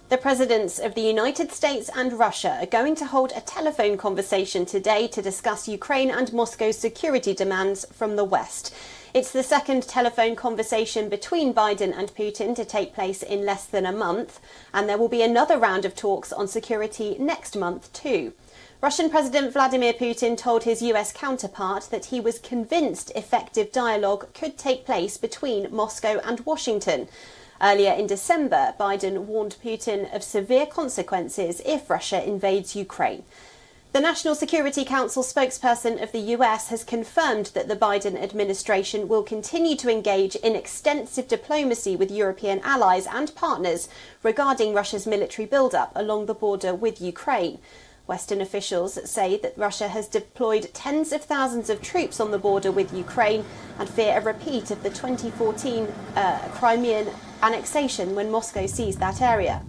The presidents of the United States and Russia are going to hold a telephone conversation today to discuss Ukraine and Moscow's security demands from the West. It's the second telephone conversation between Biden and Putin to take place in less than a month, and there will be another round of talks on security next month too. Russian President Vladimir Putin told his US counterpart that he was convinced effective dialogue could take place between Moscow and Washington. Earlier in December, Biden warned Putin of severe consequences if Russia invades Ukraine. The National Security Council spokesperson of the US has confirmed that the Biden administration will continue to engage in extensive diplomacy with European allies and partners regarding Russia's military build-up along the border with Ukraine. Western officials say that Russia has deployed tens of thousands of troops on the border with Ukraine and fear a repeat of the 2014 Crimean annexation when Moscow seized that area.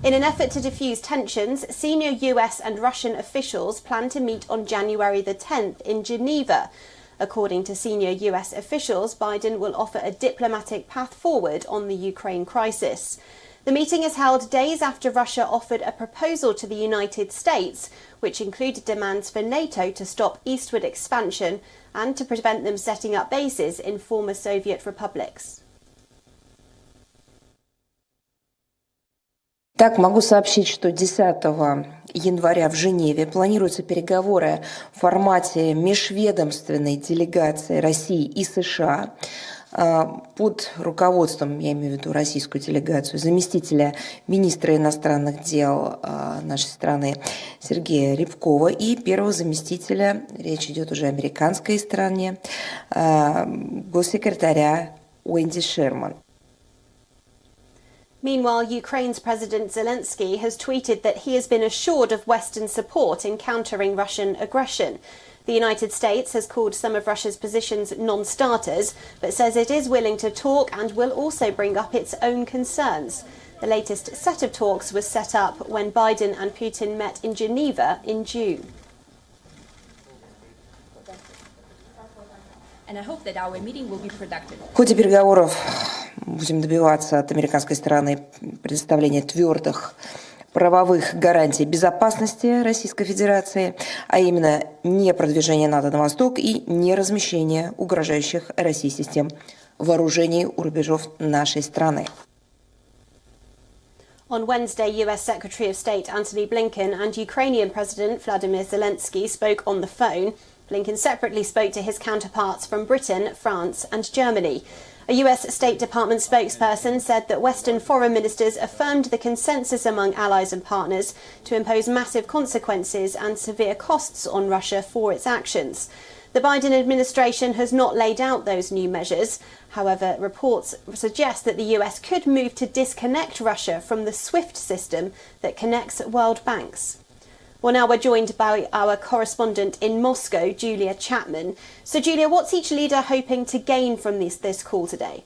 In an effort to defuse tensions, senior US and Russian officials plan to meet on January the 10th in Geneva. According to senior US officials, Biden will offer a diplomatic path forward on the Ukraine crisis. The meeting is held days after Russia offered a proposal to the United States, which included demands for NATO to stop eastward expansion and to prevent them setting up bases in former Soviet republics. Так, могу сообщить, что 10 января в Женеве планируются переговоры в формате межведомственной делегации России и США под руководством, я имею в виду российскую делегацию, заместителя министра иностранных дел нашей страны Сергея Рябкова и первого заместителя, речь идет уже о американской стороне, госсекретаря Уэнди Шерман. Meanwhile, Ukraine's President Zelensky has tweeted that he has been assured of Western support in countering Russian aggression. The United States has called some of Russia's positions non-starters, but says it is willing to talk and will also bring up its own concerns. The latest set of talks was set up when Biden and Putin met in Geneva in June. And I hope that our meeting will be productive. В ходе переговоров будем добиваться от американской стороны предоставления твердых правовых гарантий безопасности Российской Федерации, а именно не продвижение НАТО на восток и не размещение угрожающих России систем вооружений у рубежов нашей страны. On Wednesday, US Secretary of State Antony Blinken and Ukrainian President Vladimir Zelensky spoke on the phone. Blinken separately spoke to his counterparts from Britain, France and Germany. A US State Department spokesperson said that Western foreign ministers affirmed the consensus among allies and partners to impose massive consequences and severe costs on Russia for its actions. The Biden administration has not laid out those new measures. However, reports suggest that the US could move to disconnect Russia from the SWIFT system that connects world banks. Well, now we're joined by our correspondent in Moscow, Julia Chapman. So, Julia, what's each leader hoping to gain from this call today?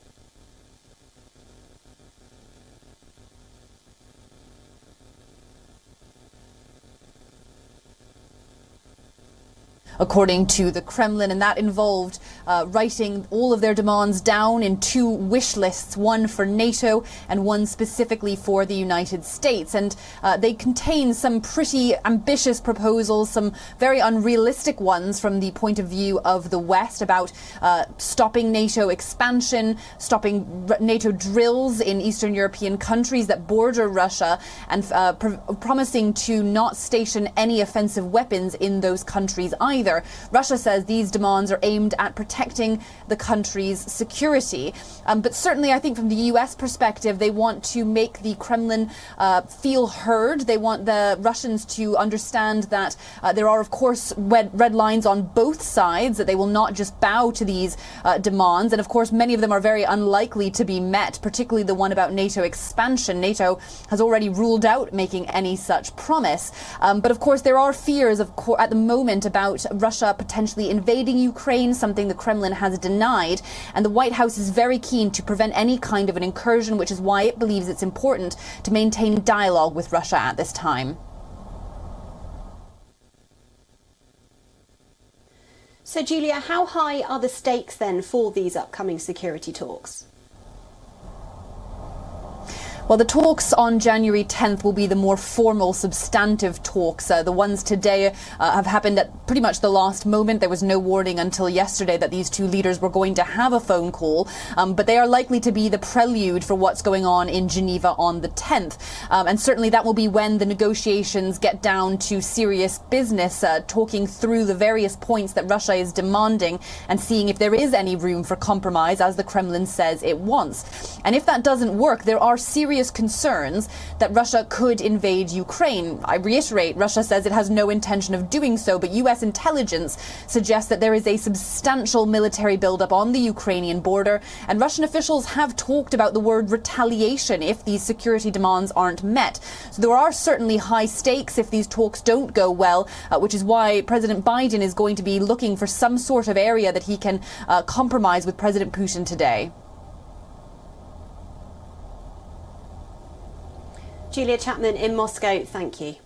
According to the Kremlin, and that involved writing all of their demands down in two wish lists, one for NATO and one specifically for the United States. And they contain some pretty ambitious proposals, some very unrealistic ones from the point of view of the West, about stopping NATO expansion, stopping NATO drills in Eastern European countries that border Russia, and promising to not station any offensive weapons in those countries either. Russia says these demands are aimed at protecting the country's security. But certainly, I think from the US perspective, they want to make the Kremlin feel heard. They want the Russians to understand that there are, of course, red lines on both sides, that they will not just bow to these demands. And of course, many of them are very unlikely to be met, particularly the one about NATO expansion. NATO has already ruled out making any such promise. But of course, there are fears at the moment about Russia potentially invading Ukraine, something the Kremlin has denied. And the White House is very keen to prevent any kind of an incursion, which is why it believes it's important to maintain dialogue with Russia at this time. So, Julia, how high are the stakes then for these upcoming security talks? Well, the talks on January 10th will be the more formal, substantive talks. The ones today have happened at pretty much the last moment. There was no warning until yesterday that these two leaders were going to have a phone call, but they are likely to be the prelude for what's going on in Geneva on the 10th. And certainly that will be when the negotiations get down to serious business, talking through the various points that Russia is demanding and seeing if there is any room for compromise, as the Kremlin says it wants. And if that doesn't work, there are serious concerns that Russia could invade Ukraine. I reiterate, Russia says it has no intention of doing so, but US intelligence suggests that there is a substantial military buildup on the Ukrainian border, and Russian officials have talked about the word retaliation if these security demands aren't met. So there are certainly high stakes if these talks don't go well, which is why President Biden is going to be looking for some sort of area that he can compromise with President Putin today. Julia Chapman in Moscow, thank you.